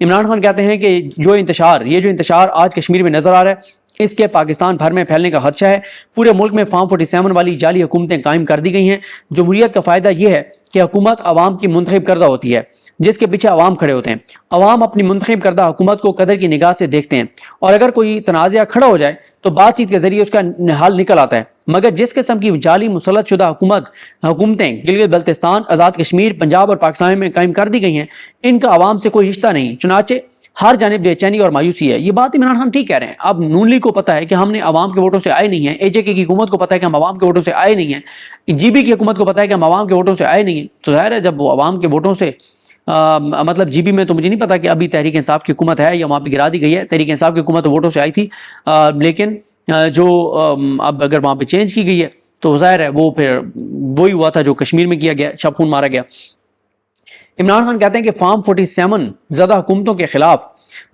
عمران خان کہتے ہیں کہ یہ جو انتشار آج کشمیر میں نظر آ رہا ہے اس کے پاکستان بھر میں پھیلنے کا خدشہ ہے۔ پورے ملک میں فارم 47 والی جعلی حکومتیں قائم کر دی گئی ہیں۔ جمہوریت کا فائدہ یہ ہے کہ حکومت عوام کی منتخب کردہ ہوتی ہے، جس کے پیچھے عوام کھڑے ہوتے ہیں۔ عوام اپنی منتخب کردہ حکومت کو قدر کی نگاہ سے دیکھتے ہیں، اور اگر کوئی تنازعہ کھڑا ہو جائے تو بات چیت کے ذریعے اس کا حل نکل آتا ہے۔ مگر جس قسم کی جعلی مسلط شدہ حکومتیں گلگت بلتستان، آزاد کشمیر، پنجاب اور پاکستان میں قائم کر دی گئی ہیں، ان کا عوام سے کوئی رشتہ نہیں، چنانچہ ہر جانب بے چینی اور مایوسی ہے۔ یہ بات عمران خان ٹھیک کہہ رہے ہیں۔ اب نون لیگ کو پتہ ہے کہ ہم نے عوام کے ووٹوں سے آئے نہیں ہیں، AJK کی حکومت کو پتہ ہے کہ ہم عوام کے ووٹوں سے آئے نہیں ہیں، GB کی حکومت کو پتہ ہے کہ ہم عوام کے ووٹوں سے آئے نہیں ہیں، تو ظاہر ہے جب وہ عوام کے ووٹوں سے مطلب GB میں تو مجھے نہیں پتا کہ ابھی تحریک انصاف کی حکومت ہے یا وہاں پہ گرا دی گئی ہے، تحریک انصاف کی حکومت ووٹوں سے آئی تھی، لیکن جو اب اگر وہاں پہ چینج کی گئی ہے تو ظاہر ہے وہ پھر وہی ہوا تھا جو کشمیر میں کیا گیا، شب خون مارا گیا۔ عمران خان کہتے ہیں کہ فارم 47 زدہ حکومتوں کے خلاف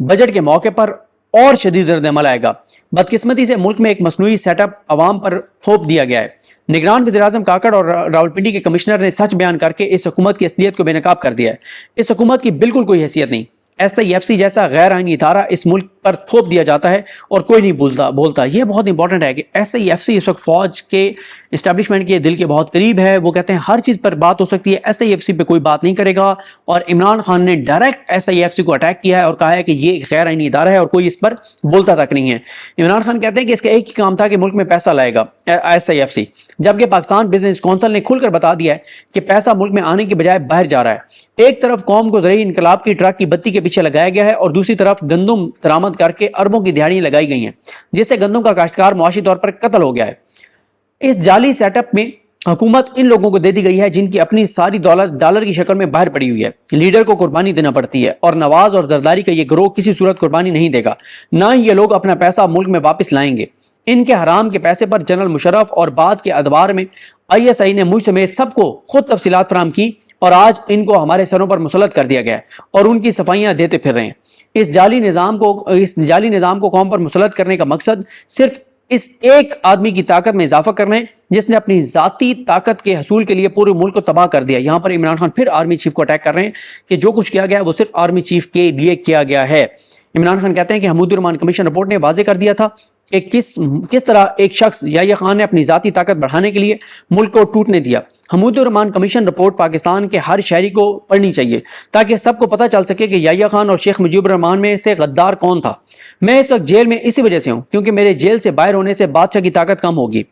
بجٹ کے موقع پر اور شدید رد عمل آئے گا۔ بدقسمتی سے ملک میں ایک مصنوعی سیٹ اپ عوام پر تھوپ دیا گیا ہے۔ نگران وزیراعظم کاکڑ اور راولپنڈی کے کمشنر نے سچ بیان کر کے اس حکومت کی اصلیت کو بے نقاب کر دیا ہے۔ اس حکومت کی بالکل کوئی حیثیت نہیں۔ SIFC جیسا غیر آئینی ادارہ اس ملک پر تھوپ دیا جاتا ہے اور کوئی نہیں بولتا۔ یہ بہت امپورٹنٹ ہے کہ SIFC اس وقت فوج کے اسٹیبلشمنٹ کے دل کے بہت قریب ہے۔ وہ کہتے ہیں ہر چیز پر بات ہو سکتی ہے، SIFC پہ کوئی بات نہیں کرے گا، اور عمران خان نے ڈائریکٹ SIFC کو اٹیک کیا ہے اور کہا ہے کہ یہ غیر آئینی ادارہ ہے اور کوئی اس پر بولتا تک نہیں ہے۔ عمران خان کہتے ہیں کہ اس کا ایک ہی کام تھا کہ ملک میں پیسہ لائے گا SIFC، جبکہ پاکستان بزنس کونسل نے کھل کر بتا دیا ہے کہ پیسہ ملک میں آنے کے بجائے باہر جا رہا ہے۔ ایک طرف قوم کو زرعی انقلاب کی ٹرک کی بتی کے پیچھے لگایا گیا ہے اور دوسری طرف گندم درآمد کر کے اربوں کی دہاڑیاں لگائی گئی ہیں، جس سے گندم کا کاشتکار معاشی طور پر قتل ہو گیا ہے۔ اس جعلی سیٹ اپ میں حکومت ان لوگوں کو دے دی گئی ہے جن کی اپنی ساری دولت ڈالر کی شکل میں باہر پڑی ہوئی ہے۔ لیڈر کو قربانی دینا پڑتی ہے، اور نواز اور زرداری کا یہ گروہ کسی صورت قربانی نہیں دے گا، نہ ہی یہ لوگ اپنا پیسہ ملک میں واپس لائیں گے۔ ان کے حرام کے پیسے پر جنرل مشرف اور بعد کے ادوار میں ISI نے مجھ سمیت سب کو خود تفصیلات فراہم کی، اور آج ان کو ہمارے سروں پر مسلط کر دیا گیا ہے اور ان کی صفائیاں دیتے پھر رہے ہیں۔ اس جعلی نظام کو قوم پر مسلط کرنے کا مقصد صرف اس ایک آدمی کی طاقت میں اضافہ کرنا ہے جس نے اپنی ذاتی طاقت کے حصول کے لیے پورے ملک کو تباہ کر دیا۔ یہاں پر عمران خان پھر آرمی چیف کو اٹیک کر رہے ہیں کہ جو کچھ کیا گیا ہے وہ صرف آرمی چیف کے لیے کیا گیا ہے۔ عمران خان کہتے ہیں کہ حمود الرحمان کمیشن رپورٹ نے واضح کر دیا تھا کہ کس طرح ایک شخص یحییٰ خان نے اپنی ذاتی طاقت بڑھانے کے لیے ملک کو ٹوٹنے دیا۔ حمود الرحمان کمیشن رپورٹ پاکستان کے ہر شہری کو پڑھنی چاہیے تاکہ سب کو پتہ چل سکے کہ یحییٰ خان اور شیخ مجیب الرحمان میں سے غدار کون تھا۔ میں اس وقت جیل میں اسی وجہ سے ہوں کیونکہ میرے جیل سے باہر ہونے سے بادشاہ کی طاقت کم ہوگی۔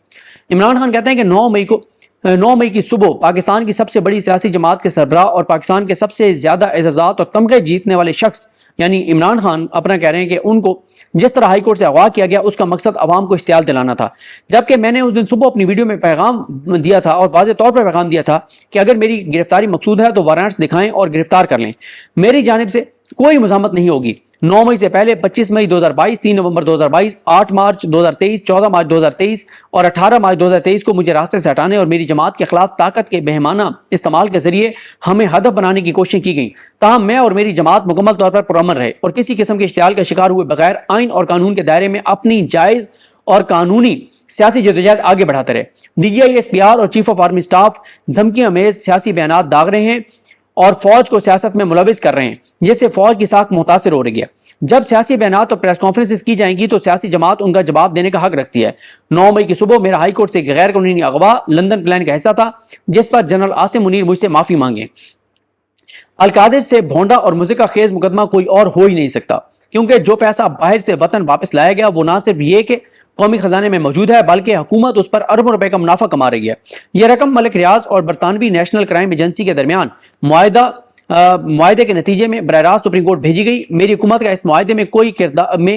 عمران خان کہتے ہیں کہ 9 مئی کی صبح پاکستان کی سب سے بڑی سیاسی جماعت کے سربراہ اور پاکستان کے سب سے زیادہ اعزازات اور تمغے جیتنے والے شخص یعنی عمران خان اپنا کہہ رہے ہیں کہ ان کو جس طرح ہائی کورٹ سے اغوا کیا گیا اس کا مقصد عوام کو اشتعال دلانا تھا، جبکہ میں نے اس دن صبح اپنی ویڈیو میں پیغام دیا تھا اور واضح طور پر پیغام دیا تھا کہ اگر میری گرفتاری مقصود ہے تو وارنٹس دکھائیں اور گرفتار کر لیں، میری جانب سے کوئی مزاحمت نہیں ہوگی۔ 9 مئی سے پہلے 25 مئی 2022، 3 نومبر 2022، 8 مارچ 2023، 14 مارچ 2023 اور 18 مارچ 2023 کو مجھے راستے سے ہٹانے اور میری جماعت کے خلاف طاقت کے بہیمانہ استعمال کے ذریعے ہمیں ہدف بنانے کی کوششیں کی گئیں، تاہم میں اور میری جماعت مکمل طور پر پرامن رہے اور کسی قسم کے اشتعال کا شکار ہوئے بغیر آئین اور قانون کے دائرے میں اپنی جائز اور قانونی سیاسی جدوجہد آگے بڑھاتے رہے۔ DGI SPR اور چیف آف آرمی سٹاف دھمکی امیز سیاسی بیانات داغ رہے ہیں اور فوج کو سیاست میں ملوث کر رہے ہیں، جس سے فوج کی ساکھ متاثر ہو رہی ہے۔ جب سیاسی بیانات اور پریس کانفرنسز کی جائیں گی تو سیاسی جماعت ان کا جواب دینے کا حق رکھتی ہے۔ 9 مئی کی صبح میرا ہائی کورٹ سے ایک غیر قانونی اغوا لندن پلان کا حصہ تھا جس پر جنرل عاصم منیر مجھ سے معافی مانگے۔ القادر سے بھونڈا اور مذکر خیز مقدمہ کوئی اور ہو ہی نہیں سکتا، کیونکہ جو پیسہ باہر سے وطن واپس لایا گیا وہ نہ صرف یہ کہ قومی خزانے میں موجود ہے بلکہ حکومت اس پر اربوں روپے کا منافع کما رہی ہے۔ یہ رقم ملک ریاض اور برطانوی نیشنل کرائم ایجنسی کے درمیان معاہدے کے نتیجے میں براہ راست سپریم کورٹ بھیجی گئی۔ میری حکومت کا اس معاہدے میں کوئی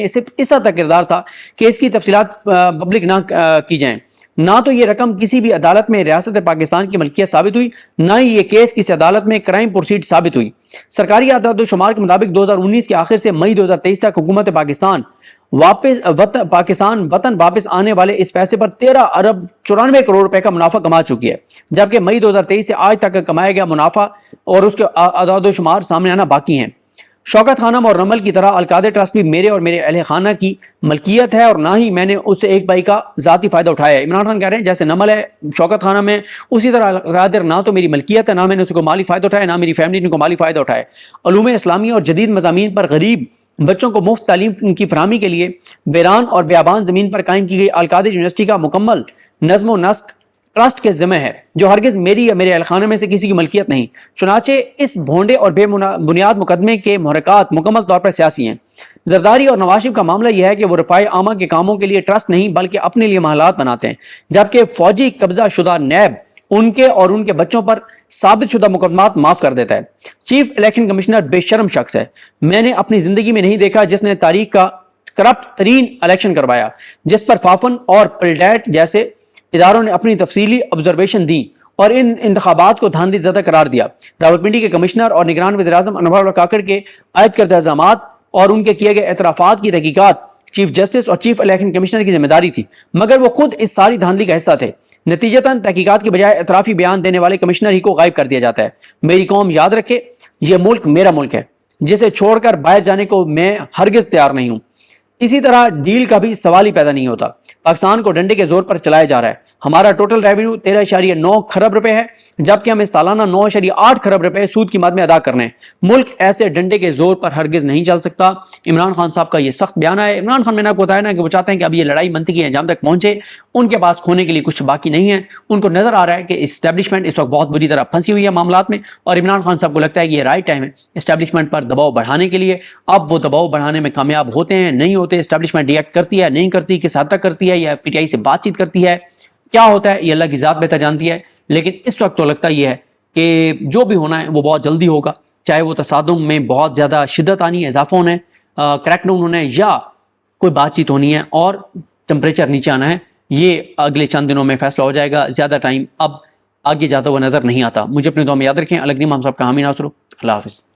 صرف اس حد تک کردار تھا کہ اس کی تفصیلات پبلک نہ کی جائیں۔ نہ تو یہ رقم کسی بھی عدالت میں ریاست پاکستان کی ملکیت ثابت ہوئی، نہ ہی یہ کیس کسی عدالت میں کرائم پروسیڈ ثابت ہوئی۔ سرکاری اعداد و شمار کے مطابق 2019 کے آخر سے مئی 2023 تک حکومت پاکستان وطن واپس آنے والے اس پیسے پر 13 ارب 94 کروڑ روپے کا منافع کما چکی ہے، جبکہ مئی 2023 سے آج تک کمایا گیا منافع اور اس کے اعداد و شمار سامنے آنا باقی ہیں۔ شوکت خانم اور نمل کی طرح القادر ٹرسٹ بھی میرے اور میرے اہل خانہ کی ملکیت ہے اور نہ ہی میں نے اس سے ایک بھائی کا ذاتی فائدہ اٹھایا ہے۔ عمران خان کہہ رہے ہیں جیسے نمل ہے شوکت خانم ہے، اسی طرح القادر نہ تو میری ملکیت ہے، نہ میں نے اس کو مالی فائدہ اٹھایا، نہ میری فیملی نے کو مالی فائدہ اٹھایا۔ علوم اسلامی اور جدید مضامین پر غریب بچوں کو مفت تعلیم کی فراہمی کے لیے ویران اور بیابان زمین پر قائم کی گئی القادر یونیورسٹی کا مکمل نظم و نسق ٹرسٹ کے ذمہ ہے، جو ہرگز میری یا میرے اہل خانہ میں سے کسی کی ملکیت نہیں۔ چنانچہ اس بھونڈے اور بے بنیاد مقدمے کے محرکات مکمل طور پر سیاسی ہیں۔ زرداری اور نواز شریف کا معاملہ یہ ہے کہ وہ رفاع عامہ کے کاموں کے لیے ٹرسٹ نہیں بلکہ اپنے لیے محلات بناتے ہیں، جبکہ فوجی قبضہ شدہ نیب ان کے اور ان کے بچوں پر ثابت شدہ مقدمات معاف کر دیتا ہے۔ چیف الیکشن کمشنر بے شرم شخص ہے۔ میں نے اپنی زندگی میں نہیں دیکھا جس نے تاریخ کا کرپٹ ترین الیکشن کروایا، جس پر فافن اور پلڈیٹ جیسے اداروں نے اپنی تفصیلی آبزرویشن دی اور ان انتخابات کو دھاندلی زدہ قرار دیا۔ راولپنڈی کے کمشنر اور نگران وزیر اعظم انور اللہ کاکڑ کے عائد کردہ الزامات اور ان کے کیے گئے اعترافات کی تحقیقات چیف جسٹس اور چیف الیکشن کمشنر کی ذمہ داری تھی، مگر وہ خود اس ساری دھاندلی کا حصہ تھے۔ نتیجتاً تحقیقات کے بجائے اعترافی بیان دینے والے کمشنر ہی کو غائب کر دیا جاتا ہے۔ میری قوم یاد رکھے، یہ ملک میرا ملک ہے، جسے چھوڑ کر باہر جانے کو میں ہرگز تیار نہیں ہوں۔ اسی طرح ڈیل کا بھی سوال ہی پیدا نہیں ہوتا۔ پاکستان کو ڈنڈے کے زور پر چلایا جا رہا ہے۔ ہمارا ٹوٹل ریونیو 13.9 خرب روپے ہے، جبکہ ہمیں سالانہ 9.8 خرب روپے سود کی مد میں ادا کرنے ہیں۔ ملک ایسے ڈنڈے کے زور پر ہرگز نہیں چل سکتا۔ عمران خان صاحب کا یہ سخت بیان ہے۔ عمران خان میں نے آپ کو بتایا نا کہ وہ چاہتے ہیں کہ اب یہ لڑائی منطقی انجام تک پہنچے، ان کے پاس کھونے کے لیے کچھ باقی نہیں ہے۔ ان کو نظر آ رہا ہے کہ اسٹیبلشمنٹ اس وقت بہت بری طرح پھنسی ہوئی ہے معاملات میں، اور عمران خان صاحب کو لگتا ہے کہ یہ رائٹ ٹائم ہے اسٹیبلشمنٹ پر دباؤ بڑھانے کے لیے۔ اب وہ دباؤ بڑھانے میں کامیاب ہوتے ہیں نہیں ہوتے، اسٹیبلشمنٹ ریئیکٹ کرتی ہے نہیں کرتی، کس حد تک کرتی ہے، یا پی ٹی آئی سے بات چیت کرتی ہے، کیا ہوتا ہے یہ اللہ کی ذات بہتر جانتی ہے۔ لیکن اس وقت تو لگتا یہ ہے کہ جو بھی ہونا ہے وہ بہت جلدی ہوگا، چاہے وہ تصادم میں بہت زیادہ شدت آنی ہے، اضافہ ہونا ہے، کریک ڈاؤن ہونا ہے، یا کوئی بات چیت ہونی ہے اور ٹمپریچر نیچے آنا ہے۔ یہ اگلے چند دنوں میں فیصلہ ہو جائے گا، زیادہ ٹائم اب آگے جاتا ہوا نظر نہیں آتا۔ مجھے اپنی دعا میں یاد رکھیں۔ الگ نیم ہم سب کا حامی ناصر ہو۔ اللہ حافظ۔